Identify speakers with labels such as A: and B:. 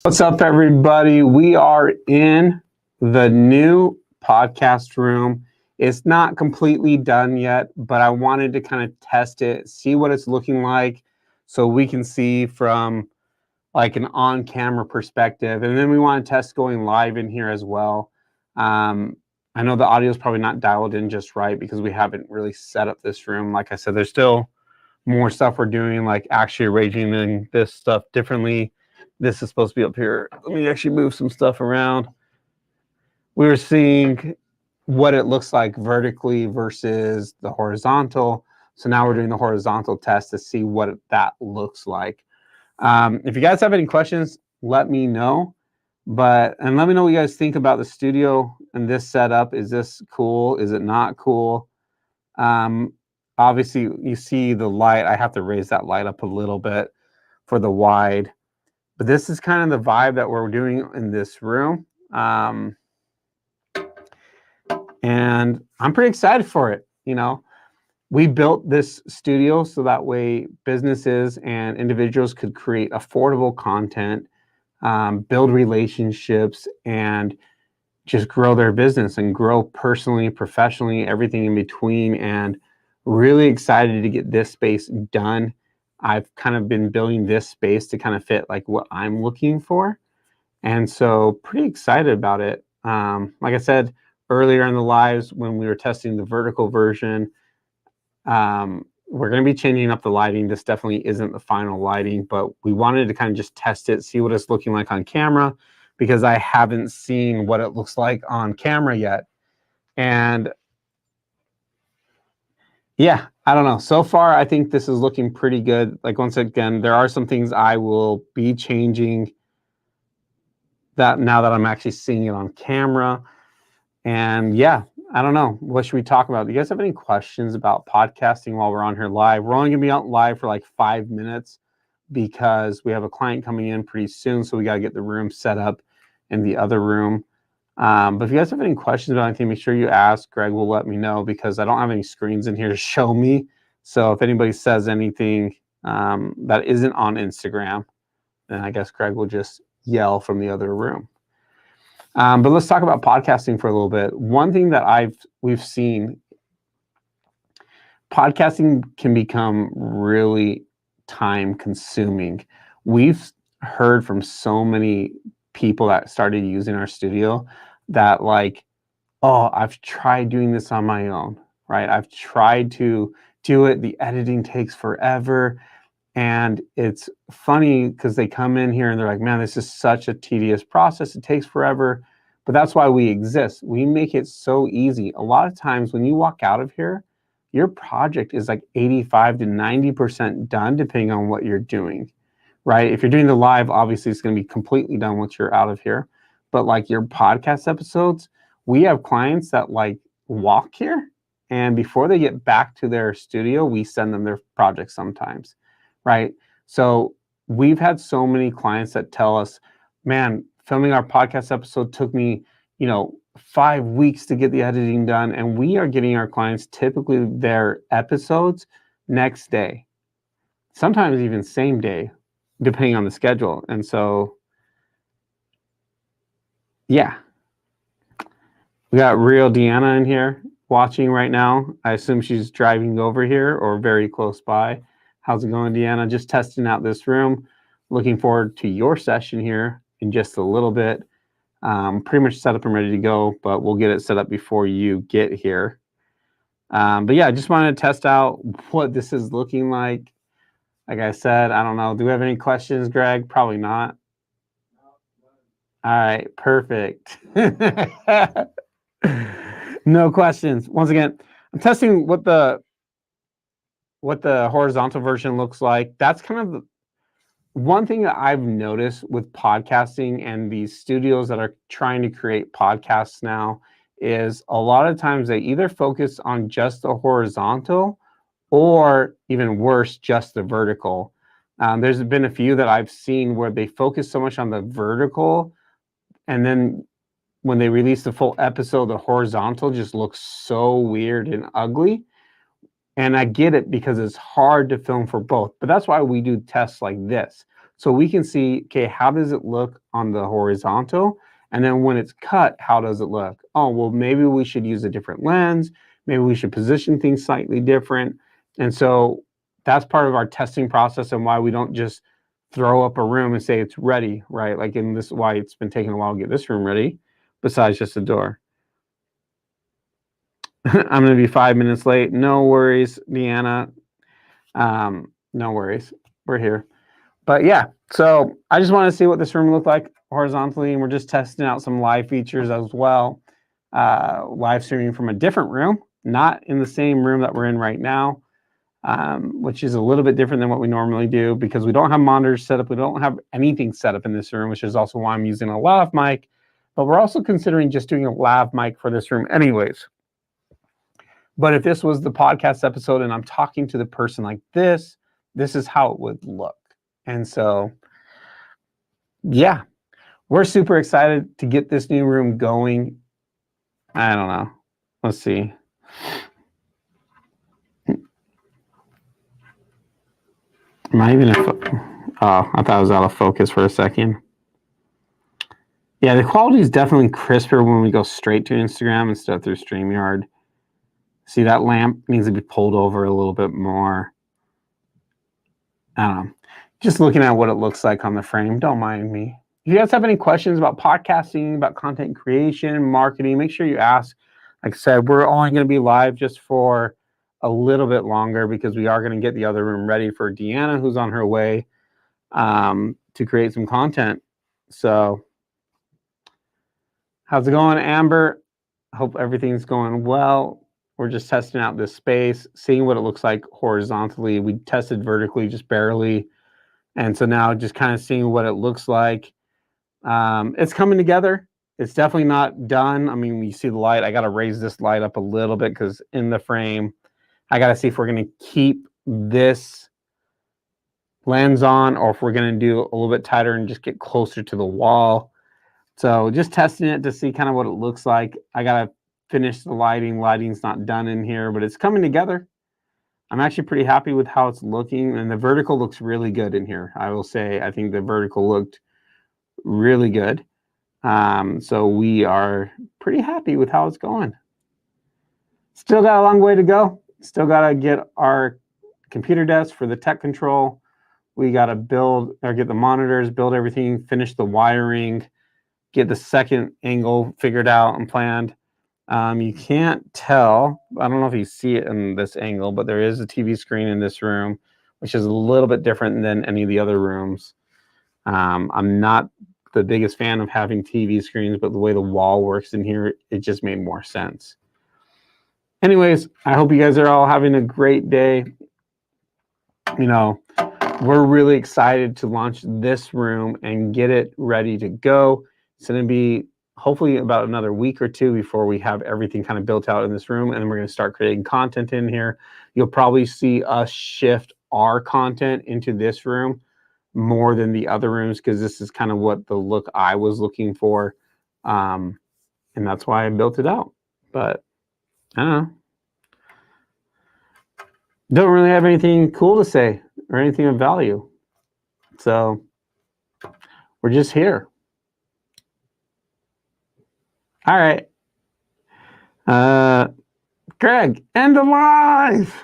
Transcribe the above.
A: What's up, everybody? We are in the new podcast room. It's not completely done yet, but I wanted to kind of test it, see what it's looking like, so we can see from like an on-camera perspective. And then we want to test going live in here as well. I know the audio is probably not dialed in just right because we haven't really set up this room. Like I said, there's still more stuff we're doing, like actually arranging this stuff differently. This is supposed to be up here. Let me actually move some stuff around. We were seeing what it looks like vertically versus the horizontal. So now we're doing the horizontal test to see what that looks like. If you guys have any questions, let me know. And let me know what you guys think about the studio and this setup. Is this cool? Is it not cool? Obviously, you see the light. I have to raise that light up a little bit for the wide. But this is kind of the vibe that we're doing in this room. And I'm pretty excited for it. You know, we built this studio so that way businesses and individuals could create affordable content, build relationships, and just grow their business and grow personally, professionally, everything in between. And really excited to get this space done. I've kind of been building this space to kind of fit like what I'm looking for. And so pretty excited about it. Like I said earlier in the lives when we were testing the vertical version, we're going to be changing up the lighting. This definitely isn't the final lighting, but we wanted to kind of just test it, see what it's looking like on camera, because I haven't seen what it looks like on camera yet. And yeah, I don't know. So far, I think this is looking pretty good. Like, once again, there are some things I will be changing that now that I'm actually seeing it on camera. And yeah, I don't know. What should we talk about? Do you guys have any questions about podcasting while we're on here live? We're only going to be out live for like 5 minutes because we have a client coming in pretty soon. So we got to get the room set up in the other room. But if you guys have any questions about anything, make sure you ask. Greg will let me know because I don't have any screens in here to show me. So if anybody says anything that isn't on Instagram, then I guess Greg will just yell from the other room. But let's talk about podcasting for a little bit. One thing that we've seen, podcasting can become really time consuming. We've heard from so many people that started using our studio that like, oh, I've tried doing this on my own, right? I've tried to do it. The editing takes forever. And it's funny because they come in here and they're like, man, this is such a tedious process. It takes forever. But that's why we exist. We make it so easy. A lot of times when you walk out of here, your project is like 85 to 90% done, depending on what you're doing, right? If you're doing the live, obviously it's going to be completely done once you're out of here. But like your podcast episodes, we have clients that like walk here, and before they get back to their studio, we send them their projects sometimes, right? So we've had so many clients that tell us, man, filming our podcast episode took me, 5 weeks to get the editing done. And we are getting our clients typically their episodes next day, sometimes even same day, depending on the schedule. And so, yeah, we got real Deanna in here watching right now. I assume she's driving over here or very close by. How's it going, Deanna? Just testing out this room. Looking forward to your session here in just a little bit. Pretty much set up and ready to go, but we'll get it set up before you get here. But yeah, I just wanted to test out what this is looking like. Like I said, I don't know. Do we have any questions, Greg? Probably not. All right, perfect. No questions. Once again, I'm testing what the horizontal version looks like. That's kind of the one thing that I've noticed with podcasting and these studios that are trying to create podcasts now is a lot of times they either focus on just the horizontal or even worse, just the vertical. There's been a few that I've seen where they focus so much on the vertical, and then when they release the full episode, the horizontal just looks so weird and ugly. And I get it because it's hard to film for both, but that's why we do tests like this. So we can see, okay, how does it look on the horizontal? And then when it's cut, how does it look? Oh, well, maybe we should use a different lens. Maybe we should position things slightly different. And so that's part of our testing process and why we don't just throw up a room and say it's ready, right? Like in this, why it's been taking a while to get this room ready, besides just a door. I'm going to be 5 minutes late. No worries, Deanna. No worries. We're here. But yeah, so I just want to see what this room looked like horizontally, and we're just testing out some live features as well. Live streaming from a different room, not in the same room that we're in right now, which is a little bit different than what we normally do because we don't have monitors set up. We don't have anything set up in this room, which is also why I'm using a lav mic. But we're also considering just doing a lav mic for this room anyways. But if this was the podcast episode and I'm talking to the person like this is how it would look. And so, yeah, we're super excited to get this new room going. I don't know. Let's see. Am I even oh, I thought I was out of focus for a second. Yeah, the quality is definitely crisper when we go straight to Instagram instead of through StreamYard. See, that lamp needs to be pulled over a little bit more. I don't know. Just looking at what it looks like on the frame, don't mind me. If you guys have any questions about podcasting, about content creation, marketing, make sure you ask. Like I said, we're only going to be live just for a little bit longer because we are going to get the other room ready for Deanna, who's on her way to create some content. So how's it going, Amber? Hope everything's going well. We're just testing out this space, seeing what it looks like horizontally. We tested vertically just barely. And so now just kind of seeing what it looks like. It's coming together. It's definitely not done. I mean, you see the light. I got to raise this light up a little bit because in the frame, I got to see if we're going to keep this lens on or if we're going to do a little bit tighter and just get closer to the wall. So just testing it to see kind of what it looks like. I got to finish the lighting. Lighting's not done in here, but it's coming together. I'm actually pretty happy with how it's looking, and the vertical looks really good in here. I will say I think the vertical looked really good. So we are pretty happy with how it's going. Still got a long way to go. Still got to get our computer desk for the tech control. We got to build or get the monitors, build everything, finish the wiring, get the second angle figured out and planned. You can't tell, I don't know if you see it in this angle, but there is a TV screen in this room, which is a little bit different than any of the other rooms. I'm not the biggest fan of having TV screens, but the way the wall works in here, it just made more sense. Anyways, I hope you guys are all having a great day. You know, we're really excited to launch this room and get it ready to go. It's going to be hopefully about another week or two before we have everything kind of built out in this room, and then we're going to start creating content in here. You'll probably see us shift our content into this room more than the other rooms because this is kind of what the look I was looking for, and that's why I built it out. But I don't know. Don't really have anything cool to say or anything of value. So we're just here. All right. Greg, end the live.